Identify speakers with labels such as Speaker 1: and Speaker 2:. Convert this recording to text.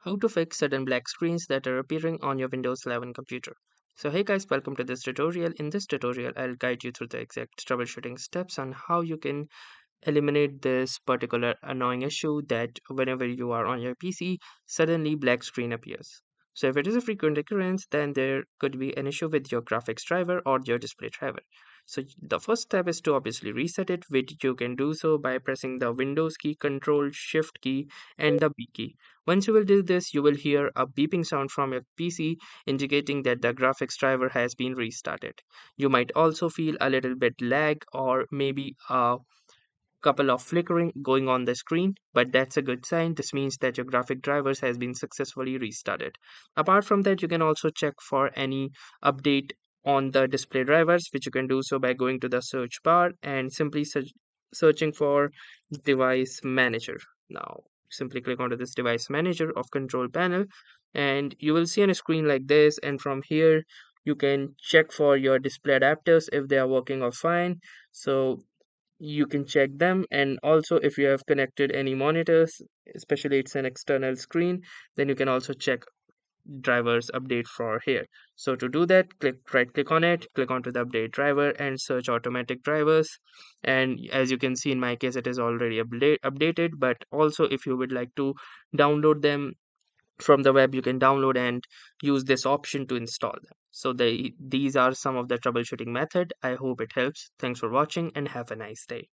Speaker 1: how to fix sudden black screens that are appearing on your Windows 11 computer. So hey guys, welcome to this tutorial. In this tutorial, I'll guide you through the exact troubleshooting steps on how you can eliminate this particular annoying issue that whenever you are on your PC, suddenly black screen appears. So if it is a frequent occurrence, then there could be an issue with your graphics driver or your display driver. So the first step is to obviously reset it, which you can do so by pressing the Windows key, Control Shift key, and the B key. Once you will do this, you will hear a beeping sound from your PC indicating that the graphics driver has been restarted. You might also feel a little bit lag or maybe a couple of flickering going on the screen, but that's a good sign. This means that your graphic drivers has been successfully restarted. Apart from that, you can also check for any update on the display drivers, which you can do so by going to the search bar and simply searching for device manager. Now simply click onto this device manager of control panel and you will see on a screen like this, and from here you can check for your display adapters if they are working or fine. So you can check them, and also if you have connected any monitors, especially it's an external screen, then you can also check drivers update for here. So to do that, right click on it, click onto the update driver and search automatic drivers, and as you can see in my case it is already updated, but also if you would like to download them from the web, you can download and use this option to install them. So these are some of the troubleshooting method. I hope it helps. Thanks for watching and have a nice day.